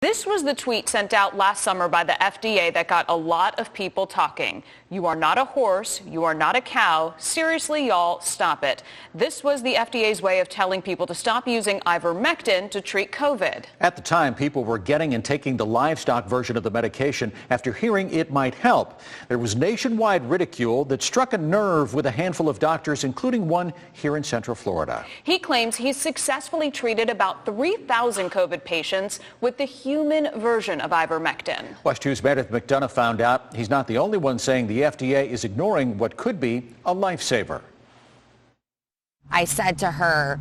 This was the tweet sent out last summer by the FDA that got a lot of people talking. You are not a horse. You are not a cow. Seriously, y'all, stop it. This was the FDA's way of telling people to stop using ivermectin to treat COVID. At the time, people were getting and taking the livestock version of the medication after hearing it might help. There was nationwide ridicule that struck a nerve with a handful of doctors, including one here in Central Florida. He claims he's successfully treated about 3,000 COVID patients with the human version of ivermectin. WESH 2's Meredith McDonough found out he's not the only one saying the FDA is ignoring what could be a lifesaver. I said to her,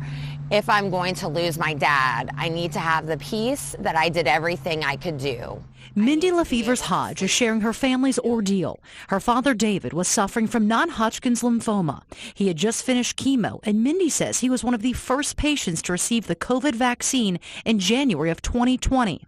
if I'm going to lose my dad, I need to have the peace that I did everything I could do. Mindy Lefevers Hodge is sharing her family's ordeal. Her father, David, was suffering from non-Hodgkin's lymphoma. He had just finished chemo, and Mindy says he was one of the first patients to receive the COVID vaccine in January of 2020.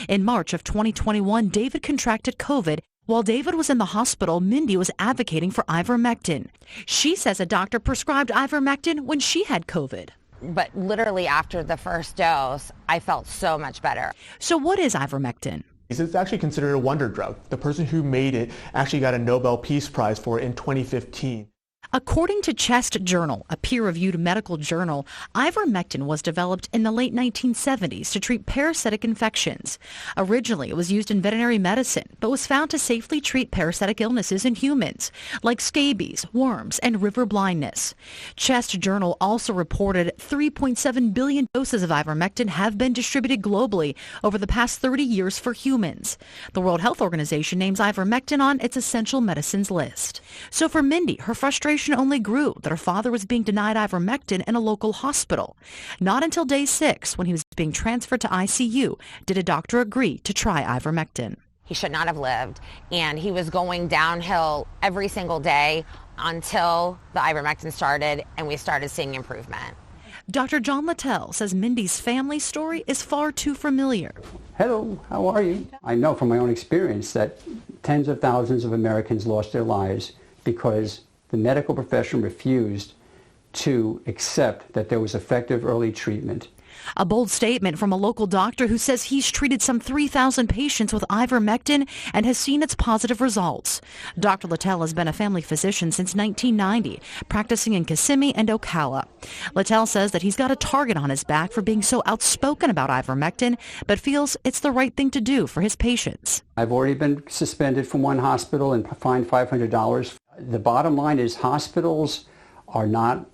In March of 2021, David contracted COVID. While David was in the hospital, Mindy was advocating for ivermectin. She says a doctor prescribed ivermectin when she had COVID. But literally after the first dose, I felt so much better. So what is ivermectin? It's actually considered a wonder drug. The person who made it actually got a Nobel Peace Prize for it in 2015. According to Chest Journal, a peer-reviewed medical journal, ivermectin was developed in the late 1970s to treat parasitic infections. Originally, it was used in veterinary medicine, but was found to safely treat parasitic illnesses in humans, like scabies, worms, and river blindness. Chest Journal also reported 3.7 billion doses of ivermectin have been distributed globally over the past 30 years for humans. The World Health Organization names ivermectin on its essential medicines list. So for Mindy, her frustration only grew that her father was being denied ivermectin in a local hospital. Not until day 6, when he was being transferred to ICU, did a doctor agree to try ivermectin. He should not have lived, and he was going downhill every single day until the ivermectin started and we started seeing improvement. Dr. John Littell says Mindy's family story is far too familiar. Hello, how are you? I know from my own experience that tens of thousands of Americans lost their lives because the medical profession refused to accept that there was effective early treatment. A bold statement from a local doctor who says he's treated some 3,000 patients with ivermectin and has seen its positive results. Dr. Littell has been a family physician since 1990, practicing in Kissimmee and Ocala. Littell says that he's got a target on his back for being so outspoken about ivermectin, but feels it's the right thing to do for his patients. I've already been suspended from one hospital and fined $500. The bottom line is hospitals are not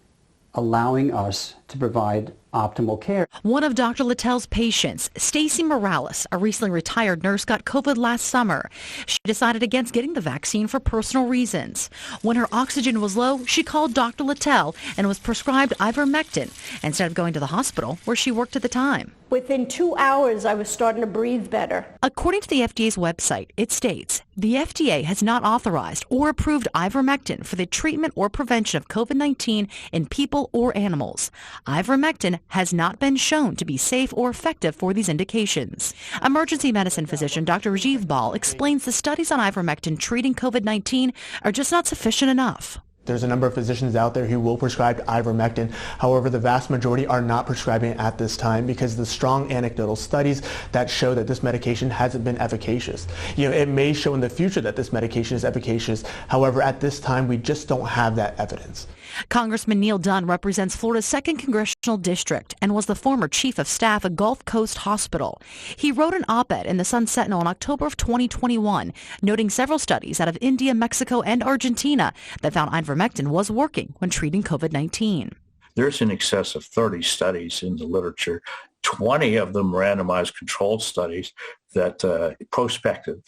allowing us to provide optimal care. One of Dr. Littell's patients, Stacy Morales, a recently retired nurse, got COVID last summer. She decided against getting the vaccine for personal reasons. When her oxygen was low, she called Dr. Littell and was prescribed ivermectin instead of going to the hospital where she worked at the time. Within 2 hours, I was starting to breathe better. According to the FDA's website, it states, the FDA has not authorized or approved ivermectin for the treatment or prevention of COVID-19 in people or animals. Ivermectin has not been shown to be safe or effective for these indications. Emergency medicine physician Dr. Rajiv Bal explains the studies on ivermectin treating COVID-19 are just not sufficient enough. There's a number of physicians out there who will prescribe ivermectin. However, the vast majority are not prescribing it at this time because of the strong anecdotal studies that show that this medication hasn't been efficacious. It may show in the future that this medication is efficacious. However, at this time, we just don't have that evidence. Congressman Neil Dunn represents Florida's 2nd Congressional District and was the former chief of staff at Gulf Coast Hospital. He wrote an op-ed in the Sun Sentinel in October of 2021, noting several studies out of India, Mexico, and Argentina that found ivermectin was working when treating COVID-19. There's in excess of 30 studies in the literature, 20 of them randomized controlled studies that prospective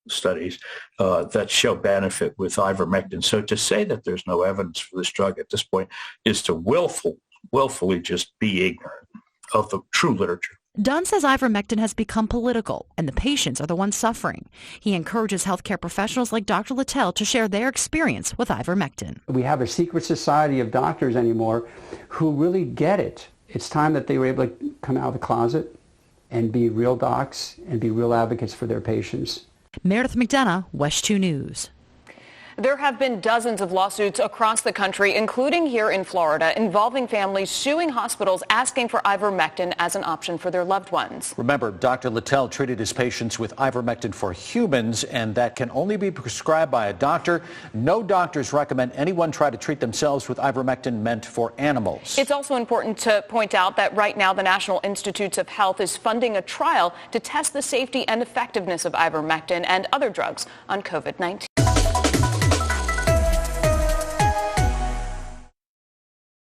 studies that show benefit with ivermectin. So to say that there's no evidence for this drug at this point is to willfully just be ignorant of the true literature. Dunn says ivermectin has become political, and the patients are the ones suffering. He encourages healthcare professionals like Dr. Littell to share their experience with ivermectin. We have a secret society of doctors anymore who really get it. It's time that they were able to come out of the closet and be real docs and be real advocates for their patients. Meredith McDonough, WESH 2 News. There have been dozens of lawsuits across the country, including here in Florida, involving families suing hospitals asking for ivermectin as an option for their loved ones. Remember, Dr. Littell treated his patients with ivermectin for humans, and that can only be prescribed by a doctor. No doctors recommend anyone try to treat themselves with ivermectin meant for animals. It's also important to point out that right now the National Institutes of Health is funding a trial to test the safety and effectiveness of ivermectin and other drugs on COVID-19.